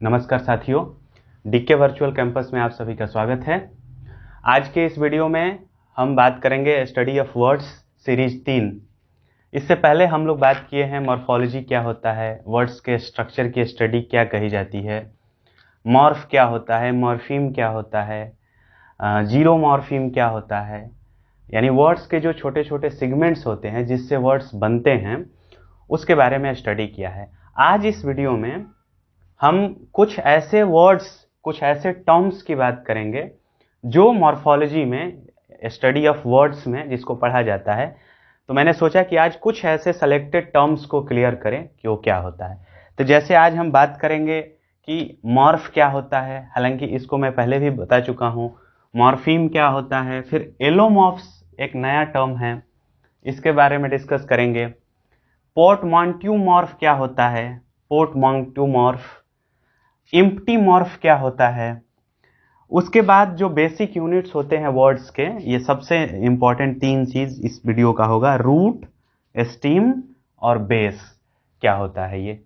नमस्कार साथियों, DK virtual campus में आप सभी का स्वागत है। आज के इस वीडियो में हम बात करेंगे स्टडी ऑफ वर्ड्स सीरीज 3। इससे पहले हम लोग बात किए हैं मॉर्फोलॉजी क्या होता है, वर्ड्स के स्ट्रक्चर की स्टडी क्या कही जाती है, मॉर्फ क्या होता है, मॉर्फीम क्या होता है, जीरो मॉर्फीम क्या होता है, यानी वर्ड्स के जो छोटे छोटे सिगमेंट्स होते हैं जिससे वर्ड्स बनते हैं उसके बारे में स्टडी किया है। आज इस वीडियो में हम कुछ ऐसे वर्ड्स, कुछ ऐसे टर्म्स की बात करेंगे जो मॉर्फोलॉजी में, स्टडी ऑफ वर्ड्स में जिसको पढ़ा जाता है। तो मैंने सोचा कि आज कुछ ऐसे सेलेक्टेड टर्म्स को क्लियर करें कि वो क्या होता है। तो जैसे आज हम बात करेंगे कि मॉर्फ क्या होता है, हालांकि इसको मैं पहले भी बता चुका हूँ। मॉर्फीम क्या होता है, फिर एलोमॉर्फ्स एक नया टर्म है, इसके बारे में डिस्कस करेंगे। पोर्टमॉन्ट्यूमॉर्फ क्या होता है, पोर्टमॉन्ट्यूमॉर्फ। एम्प्टी मॉर्फ क्या होता है। उसके बाद जो बेसिक यूनिट्स होते हैं वर्ड्स के, ये सबसे इंपॉर्टेंट 3 चीज इस वीडियो का होगा। रूट, स्टीम और बेस क्या होता है। ये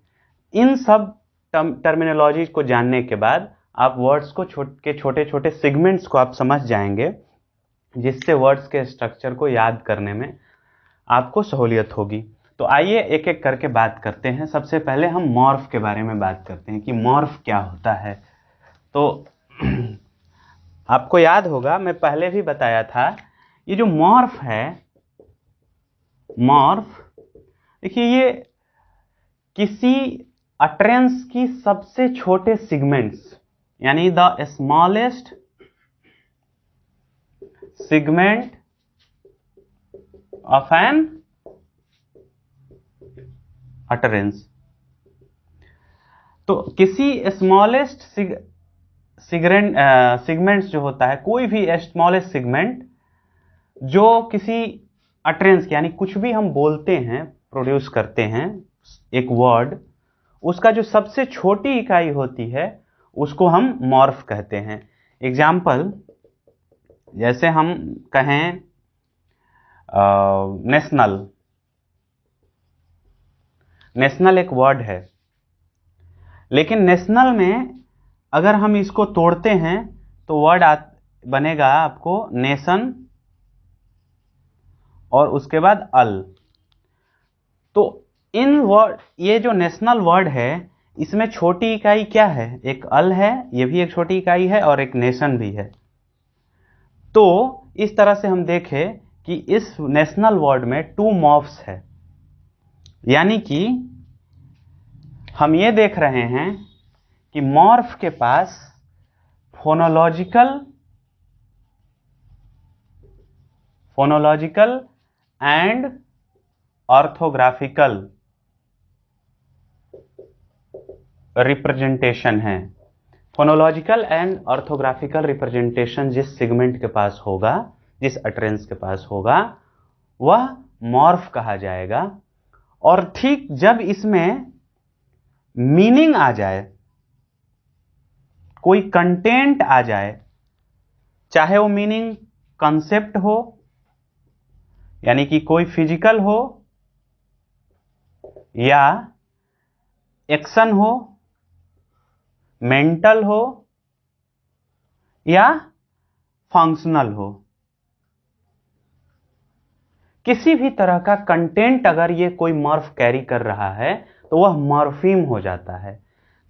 इन सब टर्मिनोलॉजी को जानने के बाद आप वर्ड्स को छोटे छोटे सेगमेंट्स को आप समझ जाएंगे, जिससे वर्ड्स के स्ट्रक्चर को याद करने में आपको सहूलियत होगी। तो आइए एक एक करके बात करते हैं। सबसे पहले हम मॉर्फ के बारे में बात करते हैं कि मॉर्फ क्या होता है। तो आपको याद होगा, मैं पहले भी बताया था, ये जो मॉर्फ है, मॉर्फ देखिए, ये किसी अटरेंस की सबसे छोटे सिगमेंट्स, यानी the smallest segment of an utterance. तो किसी स्मॉलेस्ट सिगमेंट्स जो होता है, कोई भी स्मॉलेस्ट सिगमेंट जो किसी अटरेंस, यानी कुछ भी हम बोलते हैं, प्रोड्यूस करते हैं एक वर्ड, उसका जो सबसे छोटी इकाई होती है उसको हम मॉर्फ कहते हैं। एग्जाम्पल, जैसे हम कहें नेशनल। नेशनल एक वर्ड है, लेकिन नेशनल में अगर हम इसको तोड़ते हैं तो वर्ड बनेगा आपको नेशन और उसके बाद अल। तो इन वर्ड, ये जो नेशनल वर्ड है, इसमें छोटी इकाई क्या है, एक अल है, ये भी एक छोटी इकाई है, और एक नेशन भी है। तो इस तरह से हम देखें कि इस नेशनल वर्ड में 2 मॉर्फ्स है, यानी कि हम ये देख रहे हैं कि मॉर्फ के पास फोनोलॉजिकल एंड ऑर्थोग्राफिकल रिप्रेजेंटेशन है। फोनोलॉजिकल एंड ऑर्थोग्राफिकल रिप्रेजेंटेशन जिस सेगमेंट के पास होगा, जिस अटरेंस के पास होगा, वह मॉर्फ कहा जाएगा। और ठीक जब इसमें मीनिंग आ जाए, कोई कंटेंट आ जाए, चाहे वो मीनिंग कंसेप्ट हो, यानी कि कोई फिजिकल हो, या एक्शन हो, मेंटल हो, या फंक्शनल हो, किसी भी तरह का कंटेंट अगर ये कोई मॉर्फ कैरी कर रहा है तो वह मॉर्फीम हो जाता है।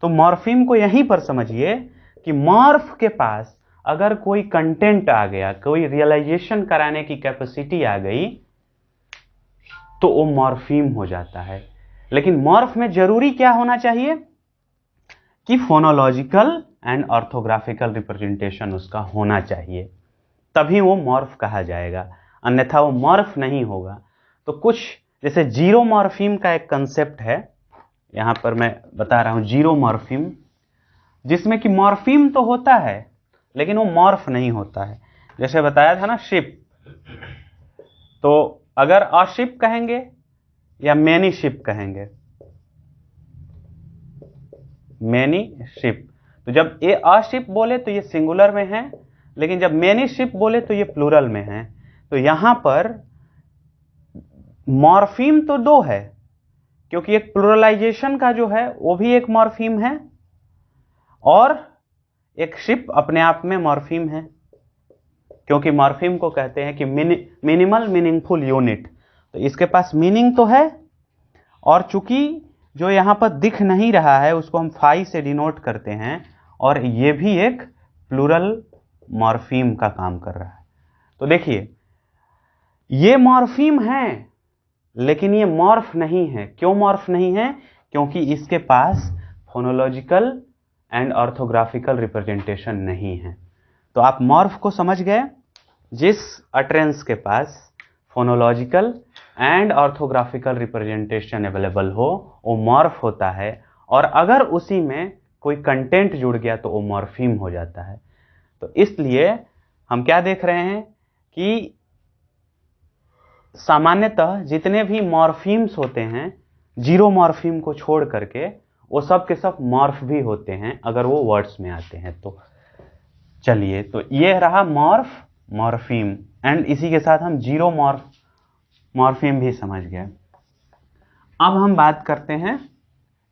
तो मॉर्फीम को यहीं पर समझिए कि मॉर्फ के पास अगर कोई कंटेंट आ गया, कोई रियलाइजेशन कराने की कैपेसिटी आ गई, तो वो मॉर्फीम हो जाता है। लेकिन मॉर्फ में जरूरी क्या होना चाहिए कि फोनोलॉजिकल एंड ऑर्थोग्राफिकल रिप्रेजेंटेशन उसका होना चाहिए, तभी वो मॉर्फ कहा जाएगा, अन्यथा वो मॉर्फ नहीं होगा। तो कुछ जैसे जीरो मॉर्फीम का एक कंसेप्ट है, यहां पर मैं बता रहा हूं, जीरो मॉर्फीम, जिसमें कि मॉर्फीम तो होता है लेकिन वो मॉर्फ नहीं होता है। जैसे बताया था ना, शिप, तो अगर अशिप कहेंगे या मैनी शिप कहेंगे, मैनी शिप। तो जब ये अशिप बोले तो ये सिंगुलर में है, लेकिन जब मैनी शिप बोले तो ये प्लूरल में है। तो यहां पर मॉर्फीम तो 2 है, क्योंकि एक प्लुरलाइजेशन का जो है वो भी एक मॉर्फीम है, और एक शिप अपने आप में मॉर्फीम है, क्योंकि मॉर्फीम को कहते हैं कि मिनिमल मीनिंगफुल यूनिट। तो इसके पास मीनिंग तो है, और चूंकि जो यहां पर दिख नहीं रहा है उसको हम फाई से डिनोट करते हैं, और ये भी एक प्लूरल मॉर्फीम का काम कर रहा है। तो देखिए, ये मॉर्फीम है लेकिन ये मॉर्फ नहीं है। क्यों मॉर्फ नहीं है? क्योंकि इसके पास फोनोलॉजिकल एंड ऑर्थोग्राफिकल रिप्रेजेंटेशन नहीं है। तो आप मॉर्फ को समझ गए। जिस अटरेंस के पास फोनोलॉजिकल एंड ऑर्थोग्राफिकल रिप्रेजेंटेशन अवेलेबल हो वो मॉर्फ होता है, और अगर उसी में कोई कंटेंट जुड़ गया तो वो मॉर्फीम हो जाता है। तो इसलिए हम क्या देख रहे हैं कि सामान्यतः जितने भी मॉर्फीम्स होते हैं, जीरो मॉर्फीम को छोड़ करके, वो सब के सब मॉर्फ भी होते हैं अगर वो वर्ड्स में आते हैं। तो चलिए, तो ये रहा मॉर्फ, मॉर्फीम, एंड इसी के साथ हम जीरो मॉर्फीम भी समझ गए। अब हम बात करते हैं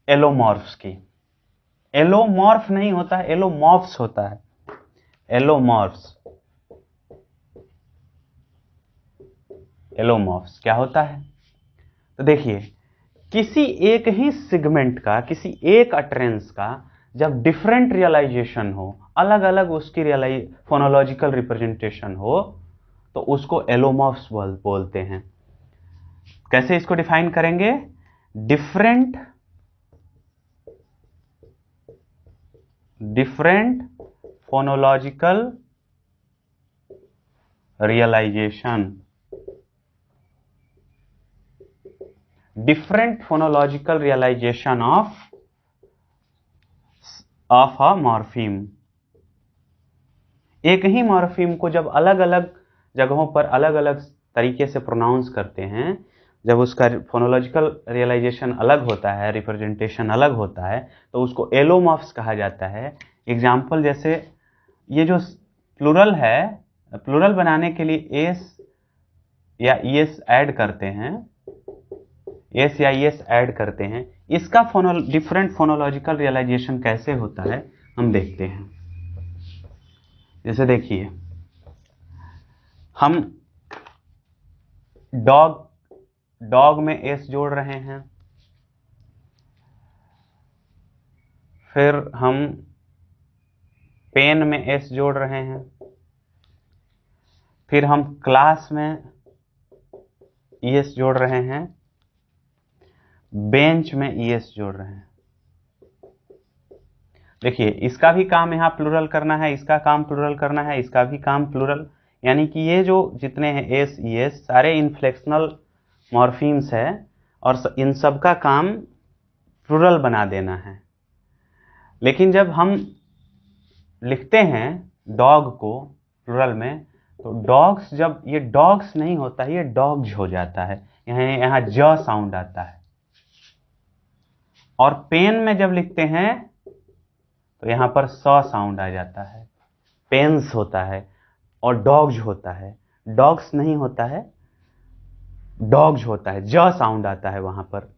एलोमॉर्फ्स की। एलोमॉर्फ नहीं होता है, एलोमॉर्फ्स होता है। एलोमॉर्फ्स, एलोमॉर्फ्स क्या होता है? तो देखिए, किसी एक ही सिगमेंट का, किसी एक अटरेंस का जब डिफरेंट रियलाइजेशन हो, अलग अलग उसकी फोनोलॉजिकल रिप्रेजेंटेशन हो, तो उसको एलोमॉर्फ्स बोलते हैं। कैसे इसको डिफाइन करेंगे? Different phonological realization, different phonological realization of a morpheme। एक ही मॉर्फीम को जब अलग अलग जगहों पर अलग अलग तरीके से प्रोनाउंस करते हैं, जब उसका फोनोलॉजिकल रियलाइजेशन अलग होता है, रिप्रेजेंटेशन अलग होता है, तो उसको एलोमॉर्फ्स कहा जाता है। एग्जाम्पल, जैसे ये जो प्लूरल है, प्लूरल बनाने के लिए एस या ईएस ऐड करते हैं, एस या ईएस ऐड करते हैं, इसका डिफरेंट फोनोलॉजिकल रियलाइजेशन कैसे होता है हम देखते हैं। जैसे देखिए, हम डॉग में एस जोड़ रहे हैं, फिर हम पेन में एस जोड़ रहे हैं, फिर हम क्लास में ईएस जोड़ रहे हैं, बेंच में ईएस जोड़ रहे हैं। देखिए, इसका भी काम यहाँ प्लूरल करना है, इसका काम प्लूरल करना है, इसका भी काम प्लूरल, यानी कि ये जो जितने हैं एस ईएस सारे इन्फ्लेक्शनल मॉर्फीम्स है, और इन सब का काम प्लूरल बना देना है। लेकिन जब हम लिखते हैं डॉग को प्लूरल में, तो डॉग्स, जब ये डॉग्स नहीं होता है, ये डॉग्स हो जाता है, यहाँ ज साउंड आता है। और पेन में जब लिखते हैं तो यहाँ पर स साउंड आ जाता है, पेन्स होता है, और डॉग्स होता है, डॉग्स नहीं होता है, डॉग्स होता है, ज साउंड आता है वहां पर।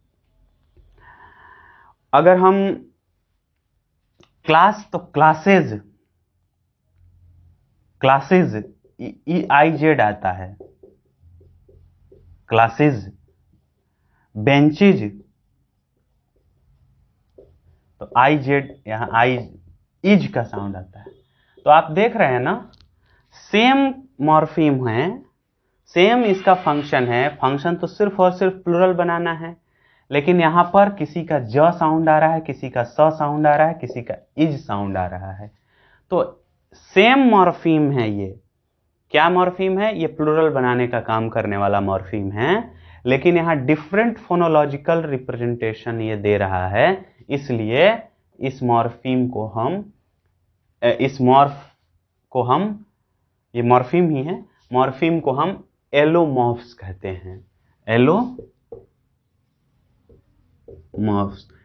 अगर हम क्लास, तो classes, classes E I Z आता है, क्लासेज। बेंचेज, तो आई जेड, यहां आई इज का साउंड आता है। तो आप देख रहे हैं ना, सेम मॉर्फीम है, सेम इसका फंक्शन है, फंक्शन तो सिर्फ और सिर्फ प्लूरल बनाना है, लेकिन यहां पर किसी का ज साउंड आ रहा है, किसी का स साउंड आ रहा है, किसी का इज साउंड आ रहा है। तो सेम मॉर्फीम है ये। क्या मॉर्फीम है? ये प्लूरल बनाने का काम करने वाला मॉर्फीम है, लेकिन यहां डिफरेंट फोनोलॉजिकल रिप्रेजेंटेशन ये दे रहा है, इसलिए इस मॉर्फीम को हम, ये मॉर्फीम ही है, मॉर्फीम को हम एलोमॉर्फ्स कहते हैं।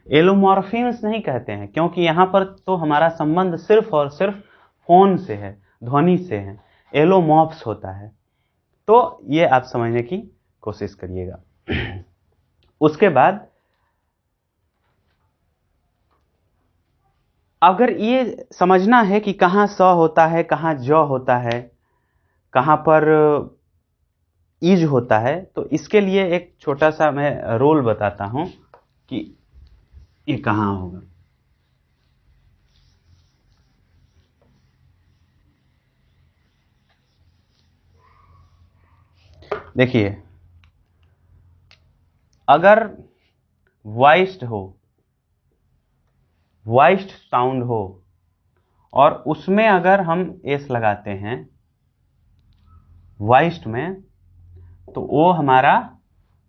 एलोमॉर्फिम्स नहीं कहते हैं, क्योंकि यहां पर तो हमारा संबंध सिर्फ और सिर्फ फोन से है, ध्वनि से है। एलोमॉर्फ्स होता है। तो ये आप समझने की कोशिश करिएगा। उसके बाद अगर ये समझना है कि कहाँ स होता है, कहाँ ज होता है, कहाँ पर ईज होता है, तो इसके लिए एक छोटा सा मैं रूल बताता हूं कि ये कहाँ होगा। देखिए, अगर वॉइस्ड हो, वॉइस्ड साउंड हो और उसमें अगर हम एस लगाते हैं वॉइस्ड में, तो वो हमारा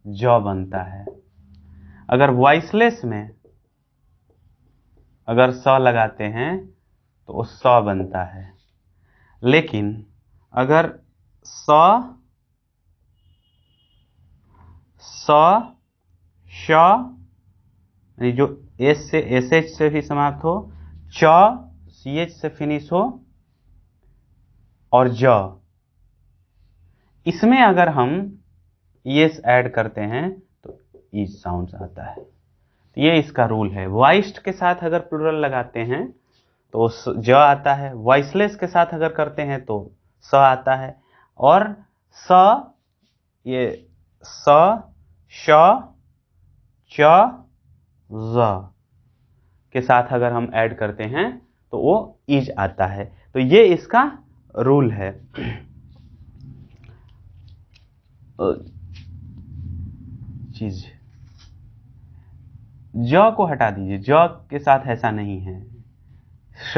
ज बनता है। अगर वॉइसलेस में अगर स लगाते हैं तो वो स बनता है। लेकिन अगर स, श, यानी जो एस से एस एच से भी समाप्त हो, च सी एच से फिनिश हो, और ज, इसमें अगर हम एस ऐड करते हैं तो ईज साउंड आता है। ये इसका रूल है। वॉइस्ड के साथ अगर प्लूरल लगाते हैं तो ज आता है, वॉइसलेस के साथ अगर करते हैं तो स आता है, और स, ये स, श, च, ज के साथ अगर हम ऐड करते हैं तो वो ईज आता है। तो ये इसका रूल है। चीज ज को हटा दीजिए, ज के साथ ऐसा नहीं है। श,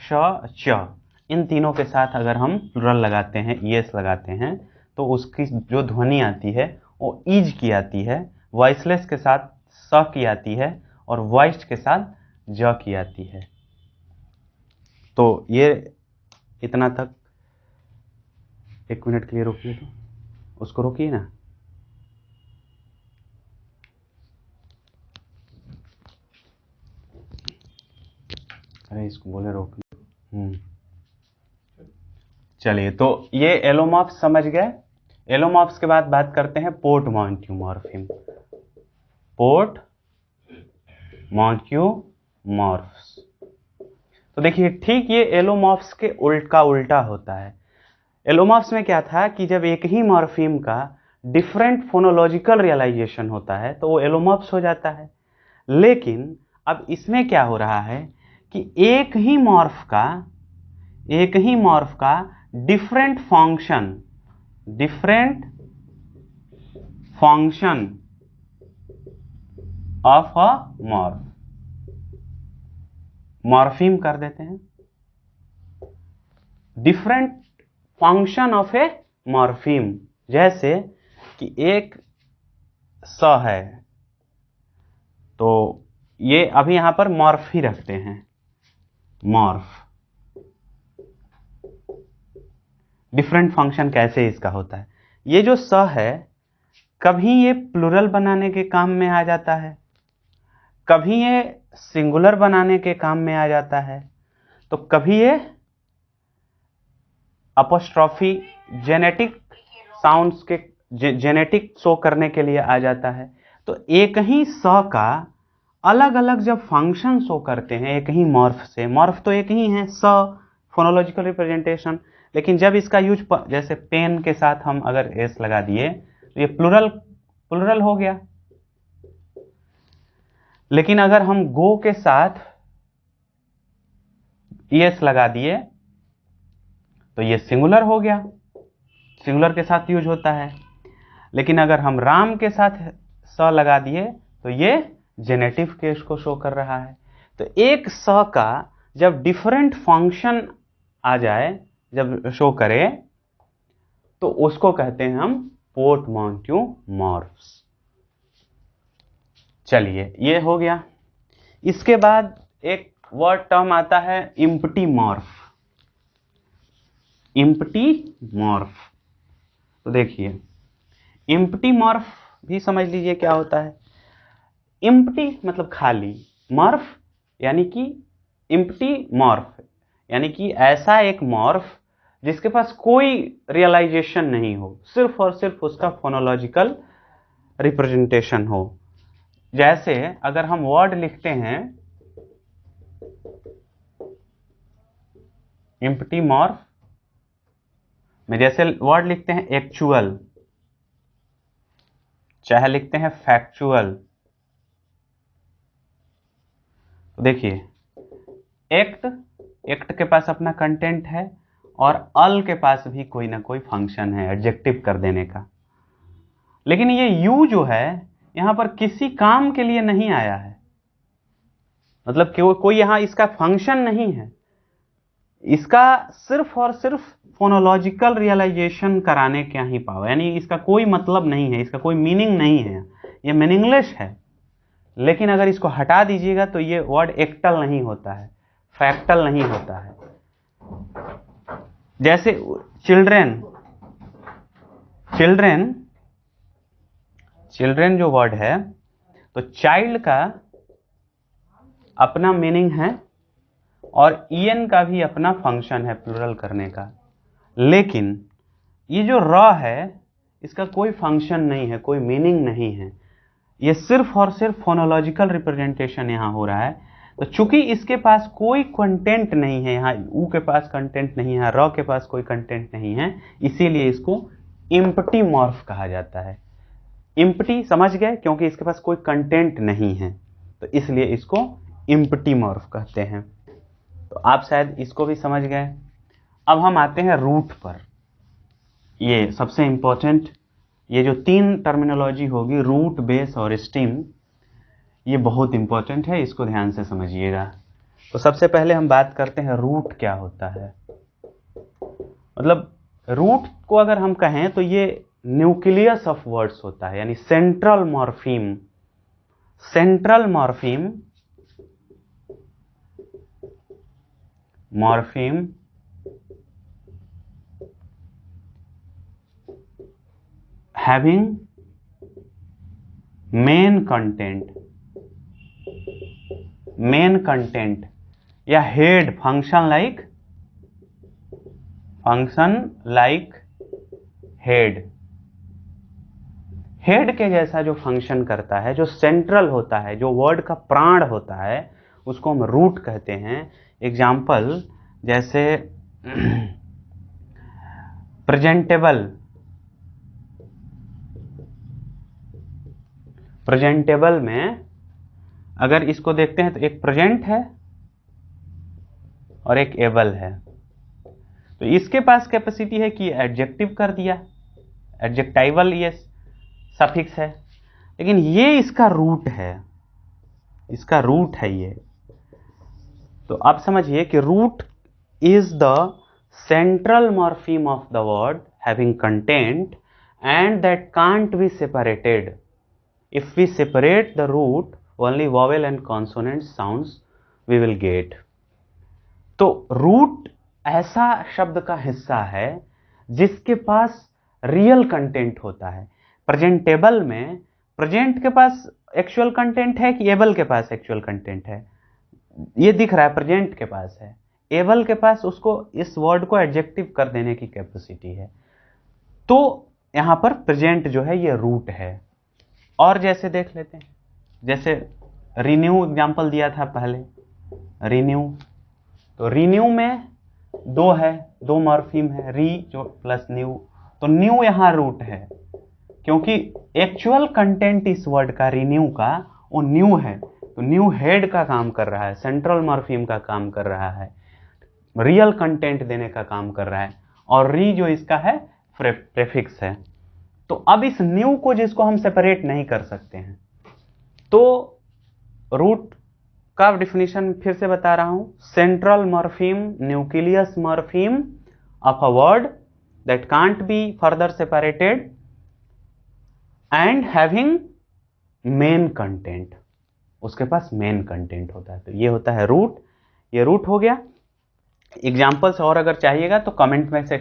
श, च, इन तीनों के साथ अगर हम प्लूरल लगाते हैं, ईएस लगाते हैं, तो उसकी जो ध्वनि आती है वो ईज की आती है, वॉइसलेस के साथ स की आती है, और वॉइस्ड के साथ ज की आती है। तो ये इतना तक। एक मिनट के लिए रोकिए, तो उसको रोकिए ना। अरे इसको बोले रोकिए। चलिए, तो ये एलोमॉर्फ्स समझ गए। एलोमॉर्फ्स के बाद बात करते हैं पोर्टमॉन्क्यूमॉर्फिम। पोर्टमॉन्क्यूमॉर्फ्स, तो देखिए, ठीक ये एलोमॉर्फ्स के उल्टा होता है। एलोमॉर्फ्स में क्या था कि जब एक ही मॉर्फीम का डिफरेंट फोनोलॉजिकल रियलाइजेशन होता है तो वो एलोमॉर्फ्स हो जाता है। लेकिन अब इसमें क्या हो रहा है कि एक ही मॉर्फ का different function of a morpheme कर देते हैं। Different function of A morpheme, जैसे कि एक स है, तो ये अभी यहां पर मॉर्फ ही रखते हैं। मॉर्फ डिफरेंट फंक्शन कैसे इसका होता है। ये जो स है, कभी ये प्लूरल बनाने के काम में आ जाता है, कभी ये सिंगुलर बनाने के काम में आ जाता है, तो कभी ये अपोस्ट्रॉफी जेनेटिक साउंड्स के जेनेटिक शो करने के लिए आ जाता है। तो एक ही स का अलग अलग जब फंक्शन शो करते हैं एक ही मॉर्फ से, मॉर्फ तो एक ही है स, फोनोलॉजिकल रिप्रेजेंटेशन, लेकिन जब इसका यूज जैसे पेन के साथ हम अगर एस लगा दिए तो ये प्लूरल हो गया। लेकिन अगर हम गो के साथ एस लगा दिए तो ये सिंगुलर हो गया, सिंगुलर के साथ यूज होता है। लेकिन अगर हम राम के साथ स लगा दिए तो ये जेनेटिव केस को शो कर रहा है। तो एक स का जब डिफरेंट फंक्शन आ जाए, जब शो करे, तो उसको कहते हैं हम पोर्टमॉन्क्यूमॉर्फ्स। चलिए, ये हो गया। इसके बाद एक वर्ड टर्म आता है इम्प्टी मॉर्फ। तो देखिए, इम्प्टी मॉर्फ भी समझ लीजिए क्या होता है। इम्प्टी मतलब खाली, मॉर्फ यानी कि इम्प्टी मॉर्फ यानी कि ऐसा एक मॉर्फ जिसके पास कोई रियलाइजेशन नहीं हो, सिर्फ और सिर्फ उसका फोनोलॉजिकल रिप्रेजेंटेशन हो। जैसे अगर हम वर्ड लिखते हैं इम्पटी मॉर्फ में जैसे वर्ड लिखते हैं एक्चुअल, चाहे लिखते हैं फैक्चुअल, तो देखिए एक्ट के पास अपना कंटेंट है और अल के पास भी कोई ना कोई फंक्शन है एडजेक्टिव कर देने का, लेकिन ये यू जो है यहां पर किसी काम के लिए नहीं आया है, मतलब कि कोई यहां इसका फंक्शन नहीं है, इसका सिर्फ और सिर्फ फोनोलॉजिकल रियलाइजेशन कराने क्या ही पाओ, यानी इसका कोई मतलब नहीं है, इसका कोई मीनिंग नहीं है, ये मीनिंगलेस है। लेकिन अगर इसको हटा दीजिएगा तो ये वर्ड एक्टल नहीं होता है, फैक्टल नहीं होता है। जैसे चिल्ड्रेन जो वर्ड है, तो चाइल्ड का अपना मीनिंग है और ईएन का भी अपना फंक्शन है प्लूरल करने का, लेकिन ये जो र है इसका कोई फंक्शन नहीं है, कोई मीनिंग नहीं है, ये सिर्फ और सिर्फ फोनोलॉजिकल रिप्रेजेंटेशन यहां हो रहा है। तो चूंकि इसके पास कोई कंटेंट नहीं है, यहाँ ऊ के पास कंटेंट नहीं है, र के पास कोई कंटेंट नहीं है, इसीलिए इसको इम्पटी मॉर्फ कहा जाता है। इम्पटी समझ गए, क्योंकि इसके पास कोई कंटेंट नहीं है, तो इसलिए इसको इम्पटी मॉर्फ कहते हैं। तो आप शायद इसको भी समझ गए। अब हम आते हैं रूट पर। ये सबसे इंपॉर्टेंट, ये जो 3 टर्मिनोलॉजी होगी, रूट, बेस और स्टीम, ये बहुत इंपॉर्टेंट है, इसको ध्यान से समझिएगा। तो सबसे पहले हम बात करते हैं रूट क्या होता है। मतलब रूट को अगर हम कहें तो ये न्यूक्लियस ऑफ वर्ड्स होता है, यानी central morpheme. having main content या head function like हेड के जैसा जो फंक्शन करता है, जो सेंट्रल होता है, जो वर्ड का प्राण होता है, उसको हम रूट कहते हैं। एग्जाम्पल जैसे प्रेजेंटेबल में अगर इसको देखते हैं तो एक प्रेजेंट है और एक एबल है, तो इसके पास कैपेसिटी है कि एडजेक्टिव कर दिया, एडजेक्टाइवल ये सफिक्स है, लेकिन ये इसका रूट है ये। तो आप समझिए कि root is the central morpheme of the word having content and that can't be separated. If we separate the root, only vowel and consonant sounds we will get. तो रूट ऐसा शब्द का हिस्सा है जिसके पास रियल कंटेंट होता है। Presentable में प्रेजेंट के पास एक्चुअल कंटेंट है कि एबल के पास एक्चुअल कंटेंट है, ये दिख रहा है, प्रेजेंट के पास है। एबल के पास उसको इस वर्ड को एडजेक्टिव कर देने की कैपेसिटी है। तो यहां पर प्रेजेंट जो है ये रूट है। और जैसे देख लेते हैं, जैसे रिन्यू एग्जांपल दिया था पहले, रिन्यू, तो रिन्यू में दो मॉर्फीम है, री जो प्लस न्यू, तो न्यू यहां रूट है क्योंकि एक्चुअल कंटेंट इस वर्ड का, रिन्यू का, वो न्यू है, तो न्यू हेड का काम कर रहा है, सेंट्रल मॉर्फीम का काम कर रहा है, रियल कंटेंट देने का काम कर रहा है, और री जो इसका है प्रेफिक्स है। तो अब इस न्यू को जिसको हम सेपरेट नहीं कर सकते हैं, तो रूट का डिफिनीशन फिर से बता रहा हूं, central morpheme, nucleus morpheme of a word that can't be further separated and having main content, उसके पास मेन कंटेंट होता है, तो ये होता है रूट। ये रूट हो गया। एग्जाम्पल्स और अगर चाहिएगा तो कमेंट में से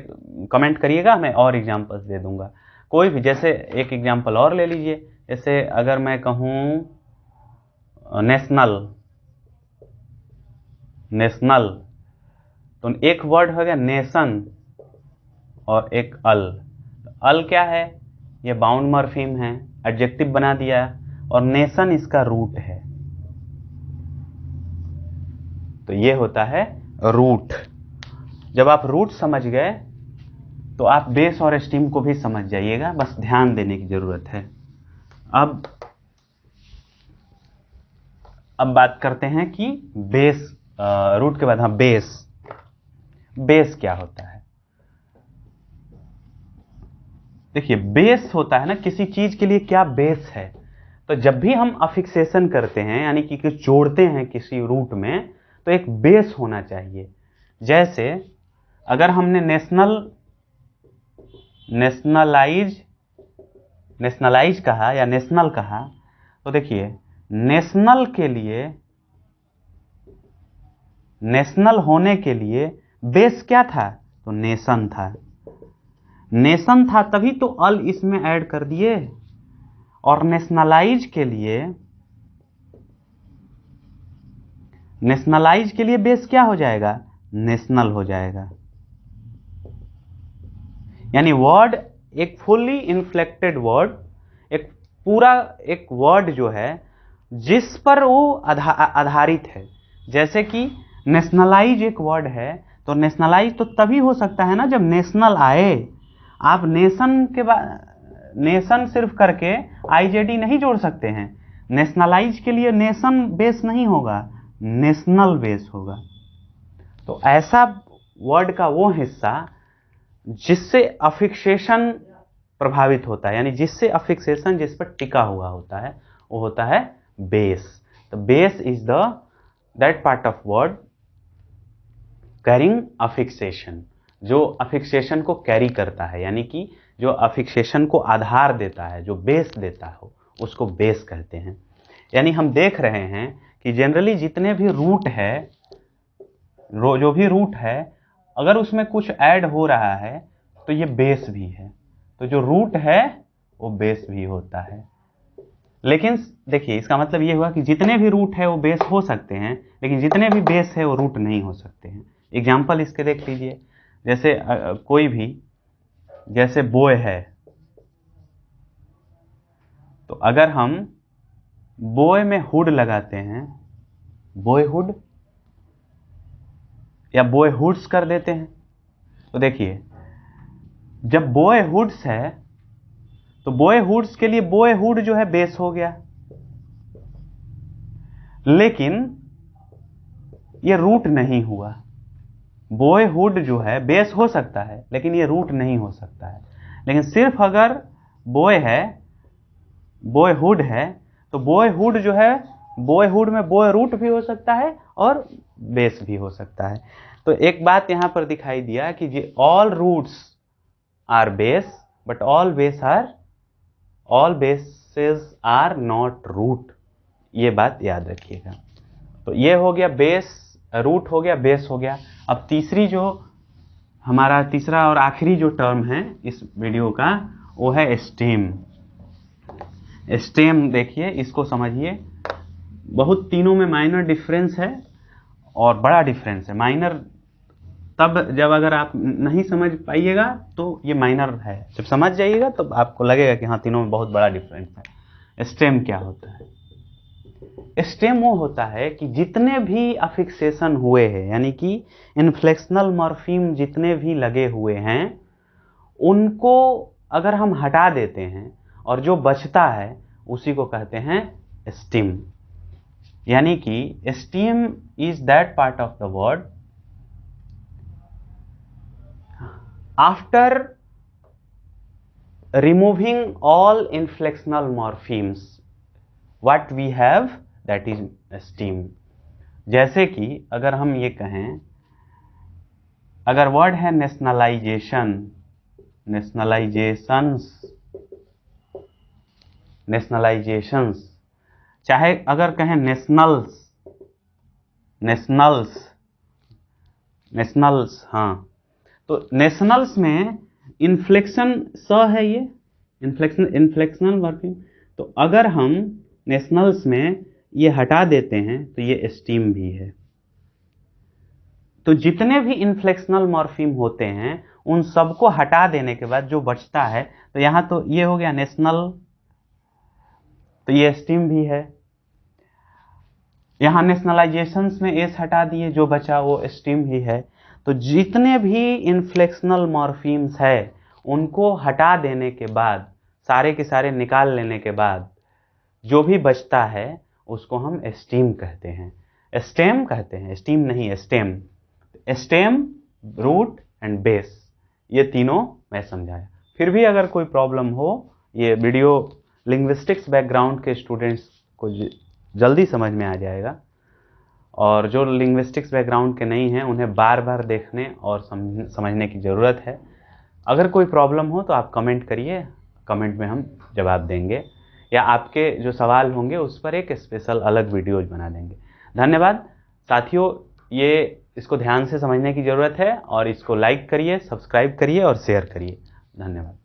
कमेंट करिएगा, मैं और एग्जाम्पल्स दे दूंगा। कोई भी, जैसे एक एग्जाम्पल और ले लीजिए, जैसे अगर मैं कहूं नेशनल, तो एक वर्ड हो गया नेशन और एक अल क्या है, ये बाउंड मॉर्फीम है, एडजेक्टिव बना दिया, और नेशन इसका रूट है, तो ये होता है रूट। जब आप रूट समझ गए तो आप बेस और स्टीम को भी समझ जाइएगा, बस ध्यान देने की जरूरत है। अब बात करते हैं कि बेस, रूट के बाद हाँ बेस क्या होता है। देखिए बेस होता है ना किसी चीज के लिए, क्या बेस है। तो जब भी हम अफिक्सेशन करते हैं यानी कि कुछ जोड़ते हैं किसी रूट में, तो एक बेस होना चाहिए। जैसे अगर हमने नेशनलाइज कहा या नेशनल कहा, तो देखिए नेशनल के लिए, नेशनल होने के लिए बेस क्या था, तो नेशन था। नेशन था तभी तो अल इसमें ऐड कर दिए। और नेशनलाइज के लिए बेस क्या हो जाएगा, नेशनल हो जाएगा। यानी वर्ड एक फुल्ली इन्फ्लेक्टेड वर्ड, एक पूरा एक वर्ड जो है जिस पर वो आधारित है। जैसे कि नेशनलाइज एक वर्ड है, तो नेशनलाइज तो तभी हो सकता है ना जब नेशनल आए। आप नेशन के बाद नेशन सिर्फ करके आईजेडी नहीं जोड़ सकते हैं। नेशनलाइज के लिए नेशन बेस नहीं होगा, नेशनल बेस होगा। तो ऐसा वर्ड का वो हिस्सा जिससे अफिक्सेशन प्रभावित होता है, यानी जिससे अफिक्सेशन जिस पर टिका हुआ होता है, वो होता है बेस। तो base is that part of word carrying affixation, जो अफिक्सेशन को कैरी करता है, यानी कि जो अफिक्सेशन को आधार देता है, जो बेस देता हो, उसको बेस कहते हैं। यानी हम देख रहे हैं कि जनरली जितने भी रूट है, जो भी रूट है, अगर उसमें कुछ ऐड हो रहा है तो ये बेस भी है। तो जो रूट है वो बेस भी होता है। लेकिन देखिए इसका मतलब ये हुआ कि जितने भी रूट है वो बेस हो सकते हैं, लेकिन जितने भी बेस है वो रूट नहीं हो सकते हैं। एग्जाम्पल इसके देख लीजिए, जैसे कोई भी, जैसे बॉय है, तो अगर हम बॉय में हुड लगाते हैं, बॉयहुड या बॉयहुड्स कर देते हैं, तो देखिए जब बॉयहुड्स है तो बॉयहुड्स के लिए बॉयहुड जो है बेस हो गया, लेकिन ये रूट नहीं हुआ। बॉयहुड जो है बेस हो सकता है लेकिन ये रूट नहीं हो सकता है। लेकिन सिर्फ अगर बॉय है, बॉयहुड है, तो बॉयहुड जो है, बॉयहुड में बॉय रूट भी हो सकता है और बेस भी हो सकता है। तो एक बात यहां पर दिखाई दिया कि all roots are base but all bases are not root. ये बात याद रखिएगा। तो ये हो गया बेस, रूट हो गया, बेस हो गया। अब तीसरी जो हमारा तीसरा और आखिरी जो टर्म है इस वीडियो का, वो है स्टेम। स्टेम देखिए, इसको समझिए। बहुत तीनों में माइनर डिफरेंस है और बड़ा डिफरेंस है। माइनर तब जब अगर आप नहीं समझ पाइएगा तो ये माइनर है, जब समझ जाइएगा तो आपको लगेगा कि हाँ तीनों में बहुत बड़ा डिफरेंस है। स्टेम क्या होता है? स्टेम वो होता है कि जितने भी अफिक्सेशन हुए हैं, यानी कि इन्फ्लेक्शनल मॉर्फीम जितने भी लगे हुए हैं, उनको अगर हम हटा देते हैं और जो बचता है उसी को कहते हैं स्टेम। यानी कि stem is that part of the word after removing all inflectional morphemes what we have, that is stem। जैसे कि अगर हम ये कहें, अगर वर्ड है नेशनलाइजेशन, नेशनलाइजेशंस, चाहे अगर कहें नेशनल्स, हाँ, तो नेशनल्स में इन्फ्लेक्शन स है, ये इन्फ्लेक्शनल मॉर्फीम। तो अगर हम नेशनल्स में ये हटा देते हैं तो ये स्टीम भी है। तो जितने भी इन्फ्लेक्शनल मॉर्फीम होते हैं उन सबको हटा देने के बाद जो बचता है, तो यहां तो ये हो गया नेशनल, तो ये स्टीम भी है। यहां नेशनलाइजेशंस में एस हटा दिए, जो बचा वो स्टीम ही है। तो जितने भी इन्फ्लेक्शनल मॉर्फीम्स है उनको हटा देने के बाद, सारे के सारे निकाल लेने के बाद जो भी बचता है उसको हम स्टेम कहते हैं। स्टेम कहते हैं, स्टीम नहीं, stem. Stem, root and base, ये तीनों मैं समझाया। फिर भी अगर कोई प्रॉब्लम हो, ये वीडियो लिंग्विस्टिक्स बैकग्राउंड के स्टूडेंट्स को जल्दी समझ में आ जाएगा, और जो लिंग्विस्टिक्स बैकग्राउंड के नहीं हैं उन्हें बार बार देखने और समझने की ज़रूरत है। अगर कोई प्रॉब्लम हो तो आप कमेंट करिए, कमेंट में हम जवाब देंगे, या आपके जो सवाल होंगे उस पर एक स्पेशल अलग वीडियोज बना देंगे। धन्यवाद साथियों, ये इसको ध्यान से समझने की ज़रूरत है, और इसको लाइक करिए, सब्सक्राइब करिए और शेयर करिए। धन्यवाद।